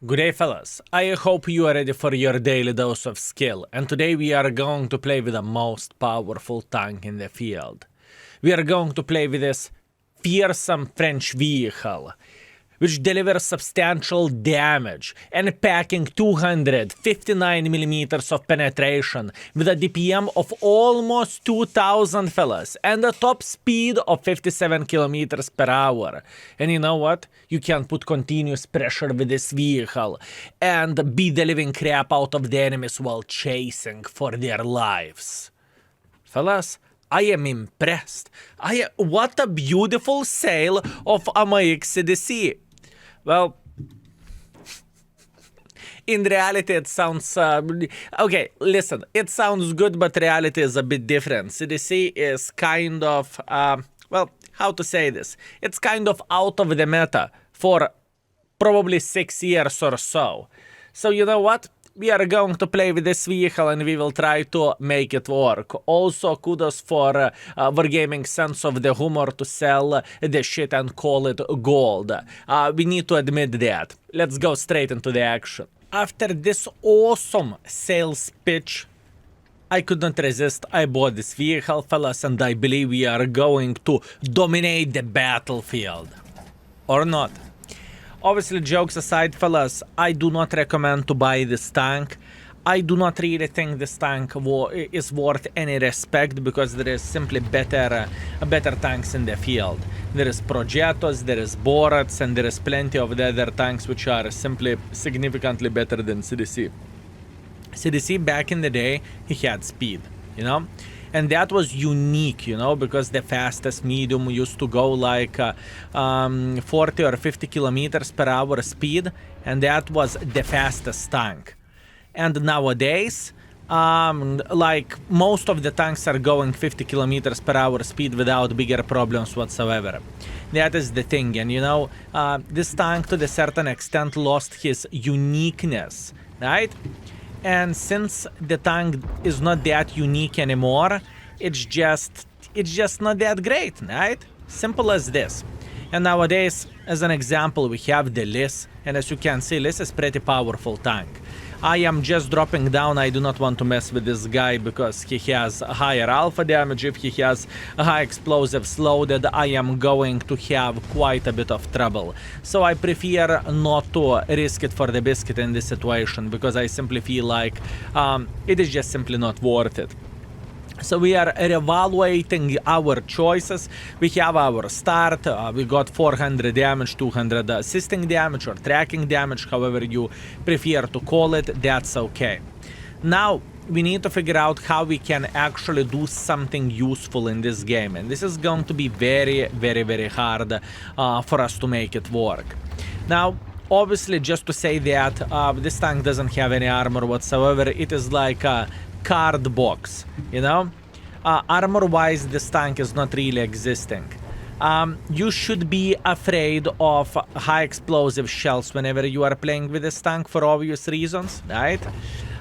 Good day, fellas. I hope you are ready for your daily dose of skill, and today we are going to play with the most powerful tank in the field. We are going to play with this fearsome French vehicle, which delivers substantial damage and packing 259 millimeters of penetration with a DPM of almost 2000, fellas, and a top speed of 57 kilometers per hour. And you know what? You can put continuous pressure with this vehicle and beat the living crap out of the enemies while chasing for their lives. Fellas, I am impressed. What a beautiful sale of AMX CDC. Well, in reality it sounds... okay, listen, it sounds good, but reality is a bit different. CDC is kind of... well, how to say this? It's kind of out of the meta for probably 6 years or so. So you know what? We are going to play with this vehicle and we will try to make it work. Also, kudos for Wargaming sense of the humor to sell the shit and call it gold. We need to admit that. Let's go straight into the action. After this awesome sales pitch, I could not resist. I bought this vehicle, fellas, and I believe we are going to dominate the battlefield. Or not. Obviously, jokes aside, fellas, I do not recommend to buy this tank. I do not really think this tank is worth any respect because there is simply better tanks in the field. There is Progettos, there is Borats, and there is plenty of the other tanks which are simply significantly better than CDC. CDC back in the day, he had speed, you know? And that was unique, you know, because the fastest medium used to go like 40 or 50 kilometers per hour speed, and that was the fastest tank. And nowadays, like most of the tanks are going 50 kilometers per hour speed without bigger problems whatsoever. That is the thing, and you know, this tank to a certain extent lost his uniqueness, right? And since the tank is not that unique anymore, it's just not that great, right? Simple as this. And nowadays, as an example, we have the Liz, and as you can see, Liz is pretty powerful tank. I am just dropping down. I do not want to mess with this guy because he has higher alpha damage. If he has high explosives loaded, I am going to have quite a bit of trouble. So I prefer not to risk it for the biscuit in this situation because I simply feel like it is just simply not worth it. So we are reevaluating our choices. We have our start. We got 400 damage, 200 assisting damage or tracking damage, however you prefer to call it. That's okay. Now we need to figure out how we can actually do something useful in this game, and this is going to be very, very, very hard for us to make it work. Now, obviously, just to say that this tank doesn't have any armor whatsoever. It is like a card box, you know? Armor wise, this tank is not really existing. You should be afraid of high explosive shells whenever you are playing with this tank for obvious reasons, right?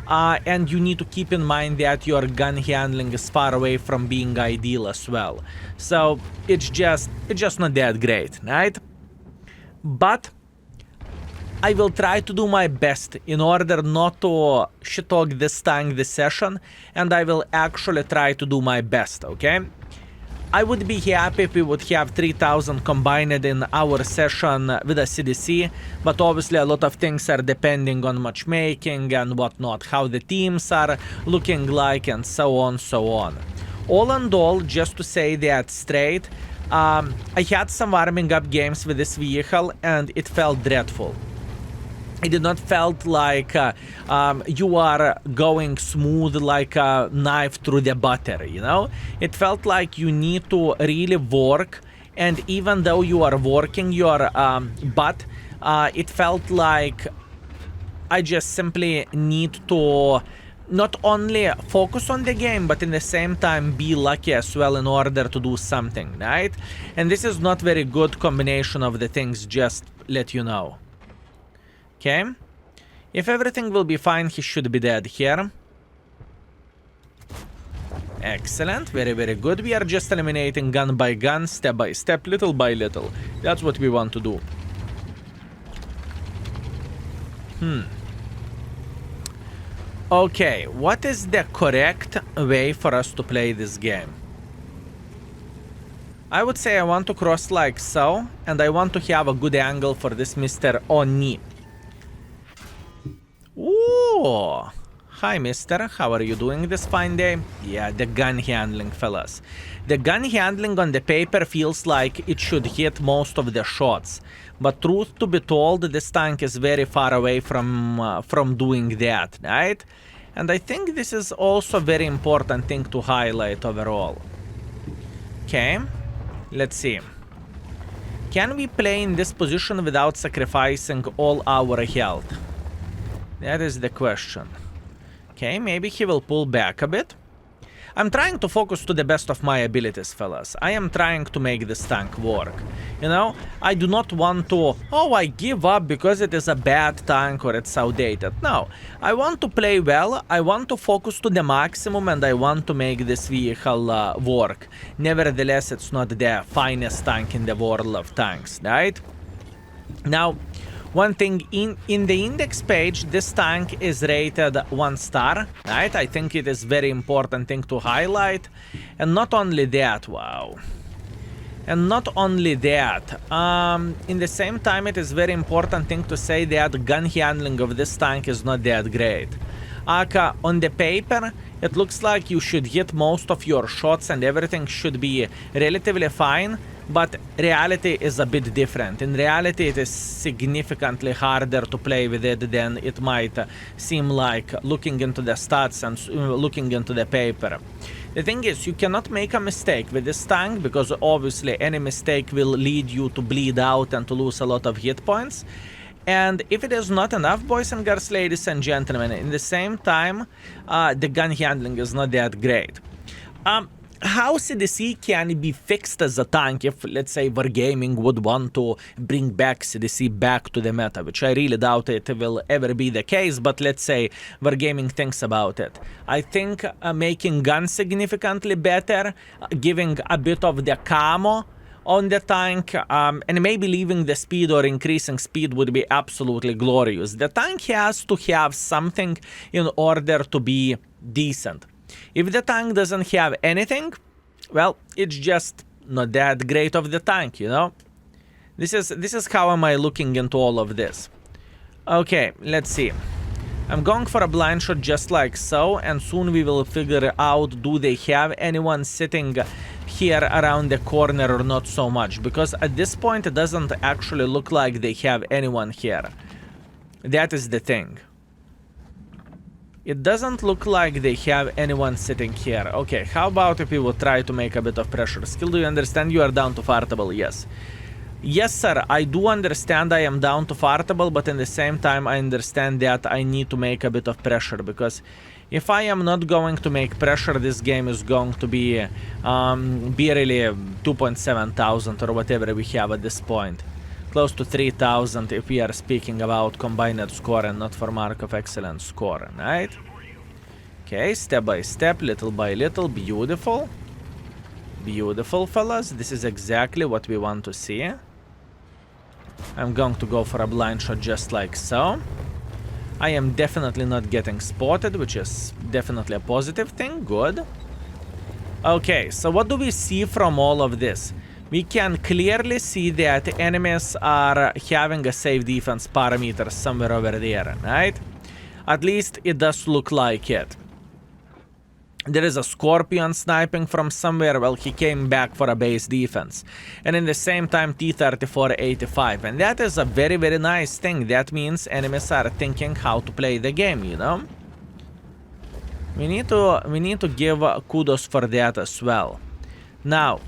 And you need to keep in mind that your gun handling is far away from being ideal as well. So it's just not that great, right? But I will try to do my best in order not to shit-talk this tank this session, and I will actually try to do my best, okay? I would be happy if we would have 3000 combined in our session with a CDC, but obviously a lot of things are depending on matchmaking and whatnot, how the teams are looking like and so on, so on. All in all, just to say that straight, I had some warming up games with this vehicle and it felt dreadful. It did not felt like you are going smooth like a knife through the butter, you know? It felt like you need to really work, and even though you are working your butt, it felt like I just simply need to not only focus on the game, but in the same time be lucky as well in order to do something, right? And this is not very good combination of the things, just let you know. Okay, if everything will be fine, he should be dead here. Excellent, very, very good. We are just eliminating gun by gun, step by step, little by little. That's what we want to do. Okay, what is the correct way for us to play this game? I would say I want to cross like so, and I want to have a good angle for this Mr. Oni. Ooh! Hi, mister. How are you doing this fine day? Yeah, the gun handling, fellas. The gun handling on the paper feels like it should hit most of the shots. But truth to be told, this tank is very far away from doing that, right? And I think this is also a very important thing to highlight overall. Okay, let's see. Can we play in this position without sacrificing all our health? That is the question. Okay, maybe he will pull back a bit. I'm trying to focus to the best of my abilities, fellas. I am trying to make this tank work. You know, I do not want to, oh, I give up because it is a bad tank or it's outdated. No, I want to play well, I want to focus to the maximum, and I want to make this vehicle work. Nevertheless, it's not the finest tank in the world of tanks, right? Now, one thing, in the index page, this tank is rated 1 star, right? I think it is very important thing to highlight. And not only that, wow. And not only that, in the same time, it is very important thing to say that gun handling of this tank is not that great. Aka, on the paper, it looks like you should hit most of your shots and everything should be relatively fine. But reality is a bit different. In reality, it is significantly harder to play with it than it might seem like looking into the stats and looking into the paper. The thing is, you cannot make a mistake with this tank because obviously any mistake will lead you to bleed out and to lose a lot of hit points. And if it is not enough, boys and girls, ladies and gentlemen, in the same time, the gun handling is not that great. How CDC can be fixed as a tank if, let's say, Wargaming would want to bring back CDC back to the meta, which I really doubt it will ever be the case, but let's say Wargaming thinks about it. I think making guns significantly better, giving a bit of the camo on the tank, and maybe leaving the speed or increasing speed would be absolutely glorious. The tank has to have something in order to be decent. If the tank doesn't have anything, well, it's just not that great of the tank, you know? This is how am I looking into all of this. Okay, let's see. I'm going for a blind shot just like so, and soon we will figure out do they have anyone sitting here around the corner or not so much, because at this point it doesn't actually look like they have anyone here. That is the thing. It doesn't look like they have anyone sitting here. Okay, how about if we will try to make a bit of pressure? Skill, do you understand you are down to fartable? Yes. Yes, sir, I do understand I am down to fartable, but in the same time I understand that I need to make a bit of pressure, because if I am not going to make pressure, this game is going to be barely 2,700 or whatever we have at this point. Close to 3,000 if we are speaking about combined score and not for mark of excellence score, right? Okay, step by step, little by little, beautiful. Beautiful, fellas. This is exactly what we want to see. I'm going to go for a blind shot just like so. I am definitely not getting spotted, which is definitely a positive thing. Good. Okay, so what do we see from all of this? We can clearly see that enemies are having a safe defense parameter somewhere over there, right? At least it does look like it. There is a Scorpion sniping from somewhere. Well, he came back for a base defense. And in the same time, T-34-85. And that is a very, very nice thing. That means enemies are thinking how to play the game, you know? We need to give kudos for that as well. Now,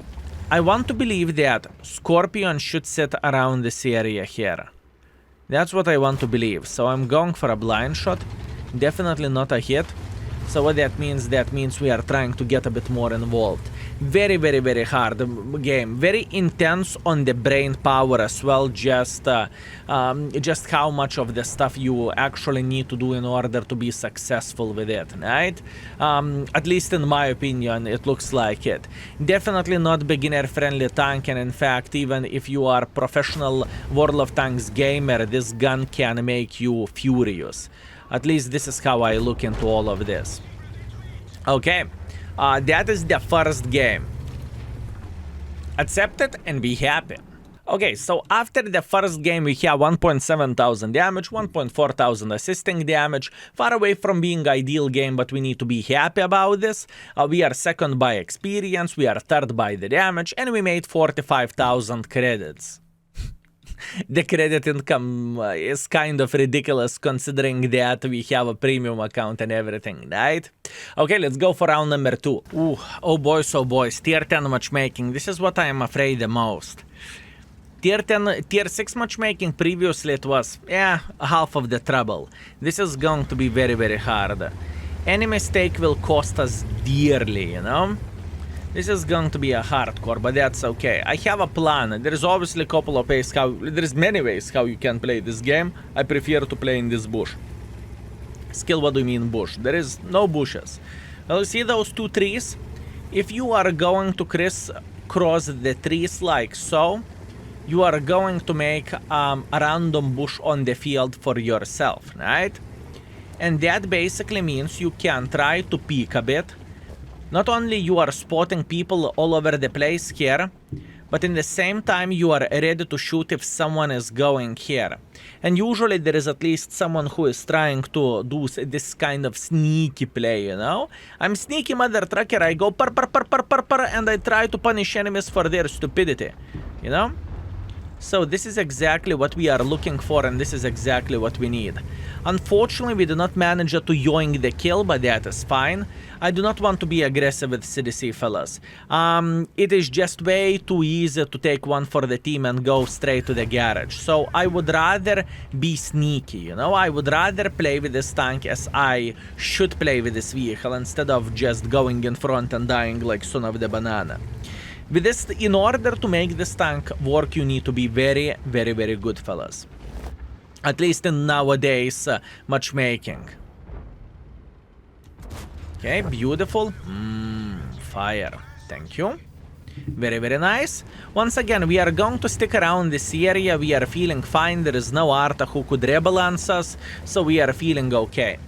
I want to believe that Scorpion should sit around this area here. That's what I want to believe. So I'm going for a blind shot. Definitely not a hit. So what that means we are trying to get a bit more involved. Very, very, very hard game. Very intense on the brain power as well. Just how much of the stuff you actually need to do in order to be successful with it, right? At least in my opinion, it looks like it. Definitely not beginner-friendly tank, and in fact, even if you are professional World of Tanks gamer, this gun can make you furious. At least this is how I look into all of this. Okay. That is the first game. Accept it and be happy. Okay, so after the first game we have 1.7 thousand damage, 1.4 thousand assisting damage, far away from being ideal game, but we need to be happy about this. We are second by experience, we are third by the damage, and we made 45,000 credits. The credit income is kind of ridiculous considering that we have a premium account and everything, right? Okay, let's go for round number 2. Ooh, oh boys, tier 10 matchmaking. This is what I am afraid the most. Tier 6 matchmaking, previously it was, half of the trouble. This is going to be very, very hard. Any mistake will cost us dearly, you know? This is going to be a hardcore, but that's okay. I have a plan. There is obviously a couple of ways there's many ways how you can play this game. I prefer to play in this bush. Skill, what do you mean bush? There is no bushes. Well, you see those two trees? If you are going to cross the trees like so, you are going to make a random bush on the field for yourself, right? And that basically means you can try to peek a bit. Not only you are spotting people all over the place here, but in the same time you are ready to shoot if someone is going here. And usually there is at least someone who is trying to do this kind of sneaky play, you know? I'm sneaky mother trucker, I go per, and I try to punish enemies for their stupidity, you know? So this is exactly what we are looking for, and this is exactly what we need. Unfortunately, we did not manage to yoink the kill, but that is fine. I do not want to be aggressive with CDC, fellas. It is just way too easy to take one for the team and go straight to the garage. So I would rather be sneaky, you know? I would rather play with this tank as I should play with this vehicle instead of just going in front and dying like son of the banana. With this, in order to make this tank work, you need to be very, very, very good, fellas. At least in nowadays matchmaking. Okay, beautiful. Fire. Thank you. Very, very nice. Once again, we are going to stick around this area. We are feeling fine. There is no Arta who could rebalance us, so we are feeling okay.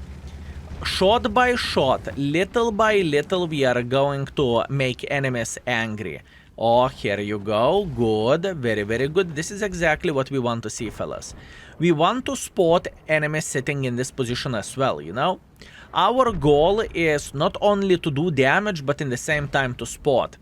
Shot by shot, little by little, we are going to make enemies angry. Oh, here you go. Good. Very, very good. This is exactly what we want to see, fellas. We want to spot enemies sitting in this position as well, you know? Our goal is not only to do damage, but in the same time to spot.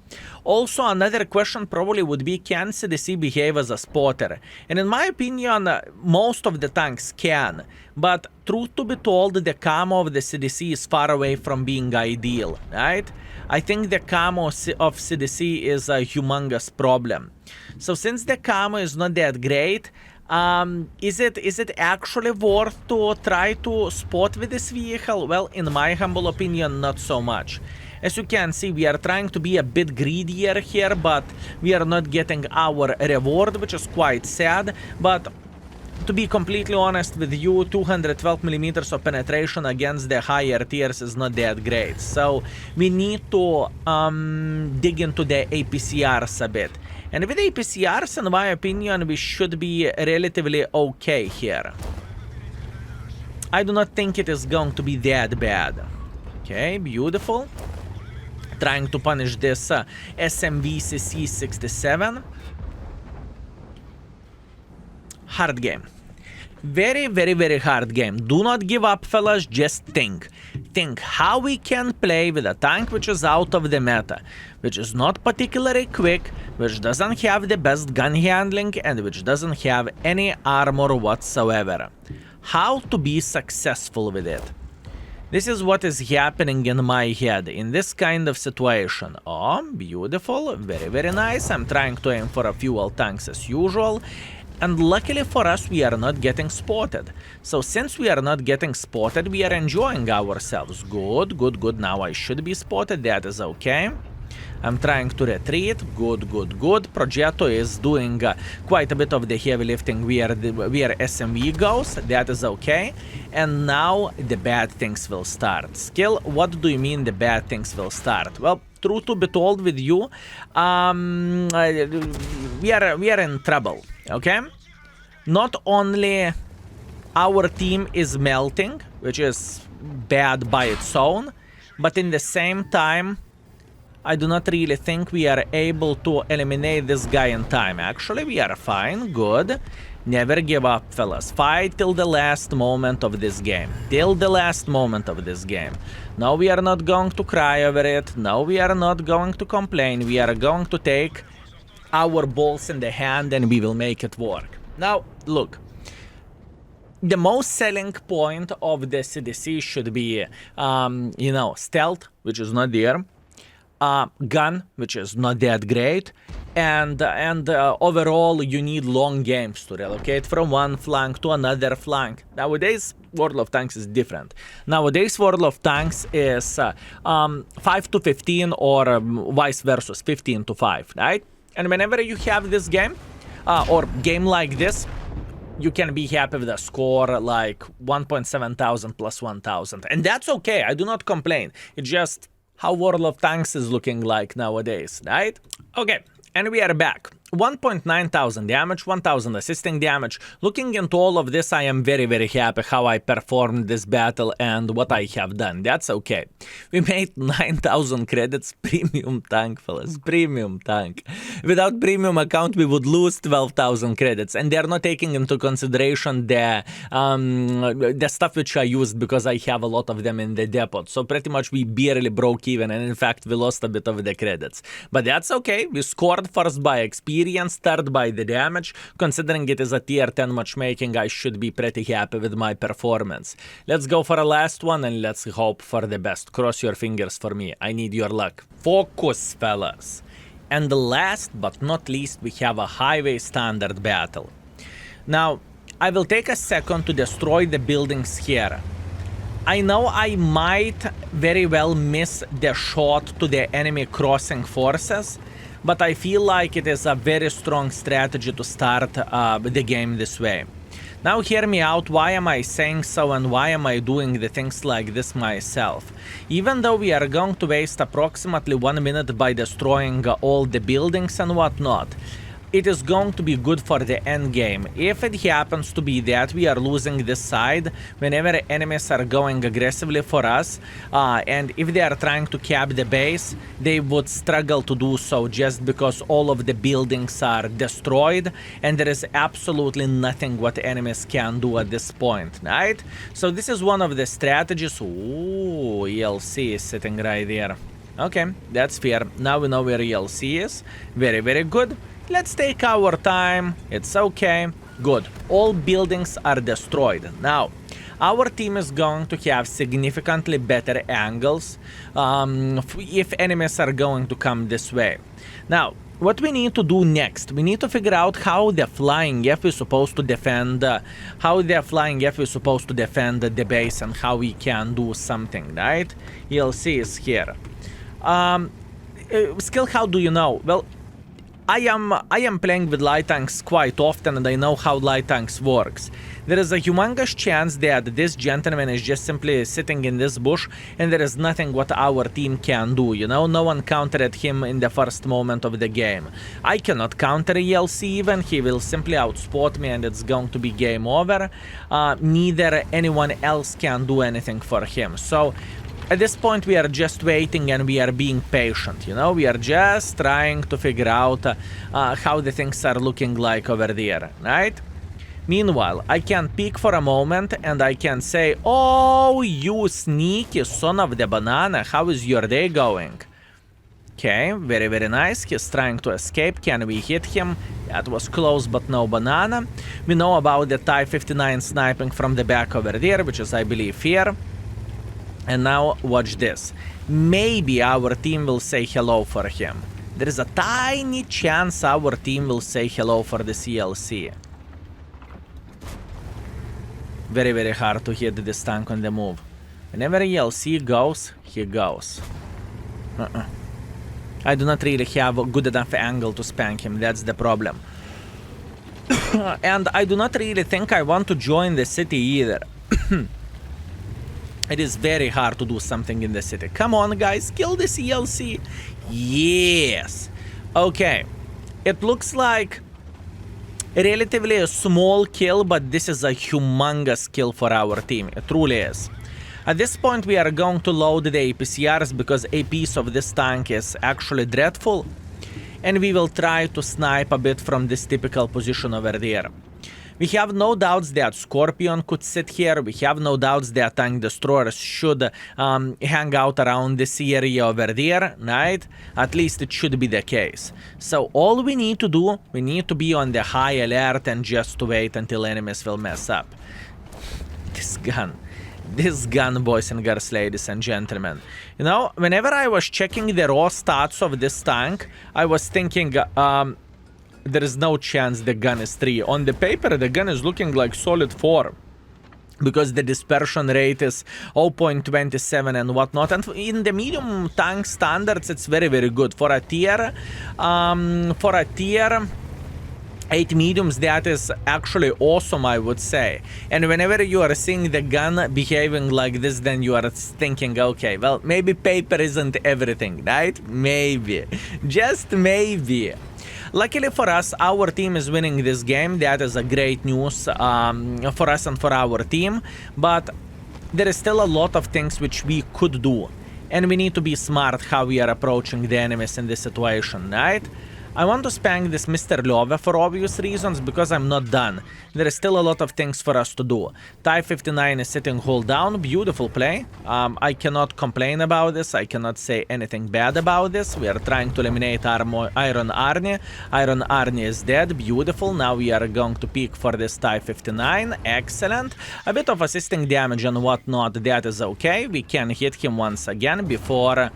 Also, another question probably would be, can CDC behave as a spotter? And in my opinion, most of the tanks can. But truth to be told, the camo of the CDC is far away from being ideal, right? I think the camo of CDC is a humongous problem. So since the camo is not that great, is it actually worth to try to spot with this vehicle? Well, in my humble opinion, not so much. As you can see, we are trying to be a bit greedier here, but we are not getting our reward, which is quite sad. But to be completely honest with you, 212 millimeters of penetration against the higher tiers is not that great. So we need to dig into the APCRs a bit. And with APCRs, in my opinion, we should be relatively okay here. I do not think it is going to be that bad. Okay, beautiful. Trying to punish this SMVCC 67. Hard game. Very, very, very hard game. Do not give up, fellas. Just think. Think how we can play with a tank which is out of the meta, which is not particularly quick, which doesn't have the best gun handling, and which doesn't have any armor whatsoever. How to be successful with it. This is what is happening in my head in this kind of situation. Oh, beautiful. Very, very nice. I'm trying to aim for a fuel tanks as usual. And luckily for us, we are not getting spotted. So since we are not getting spotted, we are enjoying ourselves. Good, good, good. Now I should be spotted. That is okay. I'm trying to retreat. Good, good, good. Progetto is doing quite a bit of the heavy lifting where SMV goes. That is okay. And now the bad things will start. Skill, what do you mean the bad things will start? Well, truth to be told with you, we are in trouble, okay? Not only our team is melting, which is bad by its own, but in the same time, I do not really think we are able to eliminate this guy in time. Actually, we are fine, good. Never give up, fellas. Fight till the last moment of this game. Till the last moment of this game. No, we are not going to cry over it. No, we are not going to complain. We are going to take our balls in the hand and we will make it work. Now, look. The most selling point of the CDC should be, you know, stealth, which is not there. Gun, which is not that great, and overall you need long games to relocate from one flank to another flank. Nowadays, World of Tanks is different. Nowadays, World of Tanks is 5 to 15 or vice versa, 15 to 5, right? And whenever you have this game, or game like this, you can be happy with a score like 1.7 thousand plus 1,000. And that's okay, I do not complain. It's just how World of Tanks is looking like nowadays, right? Okay, and we are back. 1.9 thousand damage, 1,000 assisting damage. Looking into all of this, I am very, very happy how I performed this battle and what I have done. That's okay. We made 9,000 credits. Premium tank, fellas. Premium tank. Without premium account, we would lose 12,000 credits. And they're not taking into consideration the stuff which I used because I have a lot of them in the depot. So pretty much we barely broke even. And in fact, we lost a bit of the credits. But that's okay. We scored first by experience. Third by the damage. Considering it is a tier 10 matchmaking, I should be pretty happy with my performance. Let's go for a last one and let's hope for the best. Cross your fingers for me. I need your luck. Focus, fellas. And last but not least, we have a highway standard battle. Now, I will take a second to destroy the buildings here. I know I might very well miss the shot to the enemy crossing forces, but I feel like it is a very strong strategy to start the game this way. Now hear me out, why am I saying so and why am I doing the things like this myself? Even though we are going to waste approximately 1 minute by destroying all the buildings and whatnot, it is going to be good for the end game. If it happens to be that we are losing this side, whenever enemies are going aggressively for us, and if they are trying to cap the base, they would struggle to do so just because all of the buildings are destroyed, and there is absolutely nothing what enemies can do at this point, right? So this is one of the strategies. Ooh, ELC is sitting right there. Okay, that's fair. Now we know where ELC is. Very, very good. Let's take our time. It's okay. Good. All buildings are destroyed. Now, our team is going to have significantly better angles if enemies are going to come this way. Now, what we need to do next, we need to figure out how the flying F is supposed to defend, the base and how we can do something, right? ELC is here. Skill, how do you know? Well, I am playing with light tanks quite often and I know how light tanks works. There is a humongous chance that this gentleman is just simply sitting in this bush and there is nothing what our team can do, you know? No one countered him in the first moment of the game. I cannot counter ELC even, he will simply outspot me and it's going to be game over. Neither anyone else can do anything for him. So at this point we are just waiting and we are being patient, you know? We are just trying to figure out how the things are looking like over there, right? Meanwhile, I can peek for a moment and I can say, oh, you sneaky son of the banana, how is your day going? Okay, very, very nice. He's trying to escape. Can we hit him? That was close, but no banana. We know about the Type 59 sniping from the back over there, which is, I believe, here. And now, watch this. Maybe our team will say hello for him. There is a tiny chance our team will say hello for the CLC. Very, very hard to hit this tank on the move. Whenever ELC goes, he goes. I do not really have a good enough angle to spank him. That's the problem. And I do not really think I want to join the city either. It is very hard to do something in the city. Come on, guys, kill this ELC. Yes. Okay. It looks like relatively a small kill, but this is a humongous kill for our team. It truly is. At this point, we are going to load the APCRs because a piece of this tank is actually dreadful. And we will try to snipe a bit from this typical position over there. We have no doubts that Scorpion could sit here. We have no doubts that tank destroyers should hang out around this area over there, right? At least it should be the case. So all we need to do, we need to be on the high alert and just wait until enemies will mess up. This gun, boys and girls, ladies and gentlemen. You know, whenever I was checking the raw stats of this tank, I was thinking, there is no chance the gun is 3. On the paper, the gun is looking like solid 4. Because the dispersion rate is 0.27 and whatnot. And in the medium tank standards, it's very, very good. For a tier 8 mediums, that is actually awesome, I would say. And whenever you are seeing the gun behaving like this, then you are thinking, okay, well, maybe paper isn't everything, right? Maybe. Just maybe. Luckily for us, our team is winning this game. That is a great news for us and for our team. But there is still a lot of things which we could do. And we need to be smart how we are approaching the enemies in this situation, right? I want to spank this Mr. Love for obvious reasons, because I'm not done. There is still a lot of things for us to do. Type 59 is sitting hold down. Beautiful play. I cannot complain about this. I cannot say anything bad about this. We are trying to eliminate Iron Arnie. Iron Arnie is dead. Beautiful. Now we are going to peek for this Type 59. Excellent. A bit of assisting damage and whatnot. That is okay. We can hit him once again before...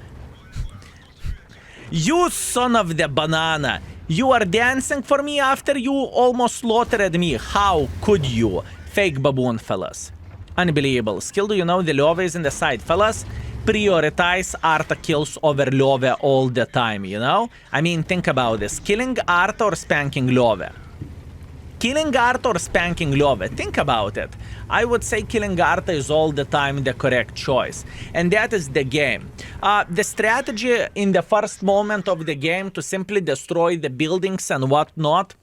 You son of the banana! You are dancing for me after you almost slaughtered me. How could you? Fake baboon, fellas. Unbelievable. Skill, do you know the Love is in the side, fellas? Prioritize Arta kills over Love all the time, you know? I mean, think about this. Killing Arta or spanking Love? Killing Arta or spanking Love? Think about it. I would say killing Arta is all the time the correct choice. And that is the game. The strategy in the first moment of the game to simply destroy the buildings and whatnot,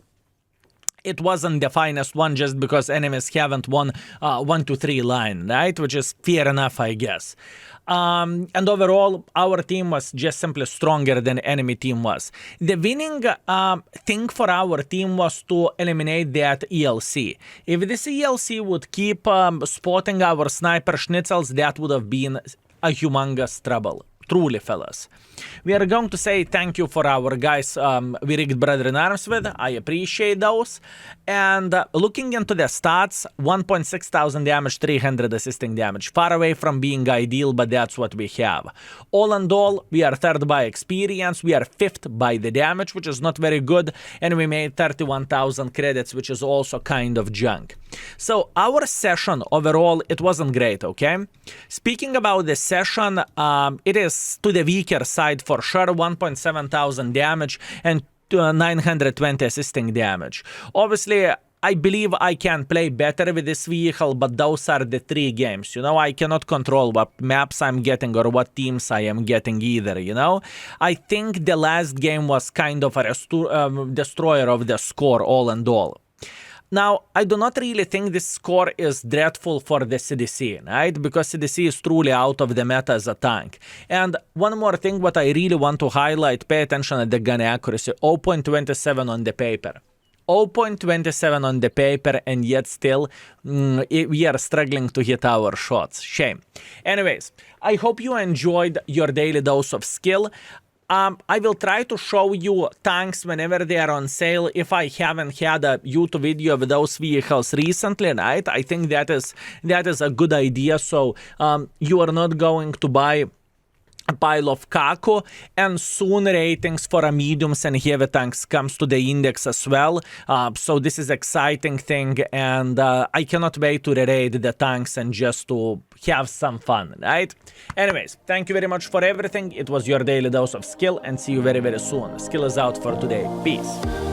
it wasn't the finest one just because enemies haven't won 1-2-3 line, right? Which is fair enough, I guess. And overall, our team was just simply stronger than enemy team was. The winning thing for our team was to eliminate that ELC. If this ELC would keep spotting our sniper schnitzels, that would have been a humongous trouble. Truly, fellas. We are going to say thank you for our guys we rigged Brother in Arms with. I appreciate those. And looking into the stats, 1,600 damage, 300 assisting damage. Far away from being ideal, but that's what we have. All in all, we are 3rd by experience. We are 5th by the damage, which is not very good. And we made 31,000 credits, which is also kind of junk. So our session overall, it wasn't great, okay? Speaking about the session, it is to the weaker side for sure. 1,700 damage and 920 assisting damage. Obviously, I believe I can play better with this vehicle, but those are the 3 games, you know? I cannot control what maps I'm getting or what teams I am getting either, you know? I think the last game was kind of a destroyer of the score all and all. Now, I do not really think this score is dreadful for the CDC, right? Because CDC is truly out of the meta as a tank. And one more thing, what I really want to highlight, pay attention at the gun accuracy, 0.27 on the paper. 0.27 on the paper, and yet still we are struggling to hit our shots. Shame. Anyways, I hope you enjoyed your daily dose of skill. I will try to show you tanks whenever they are on sale. If I haven't had a YouTube video of those vehicles recently, right? I think that is a good idea. So you are not going to buy a pile of Kaku, and soon ratings for a mediums and heavy tanks comes to the index as well. So this is exciting thing, and I cannot wait to raid the tanks and just to have some fun, right? Anyways, thank you very much for everything. It was your daily dose of skill, and see you very, very soon. Skill is out for today. Peace.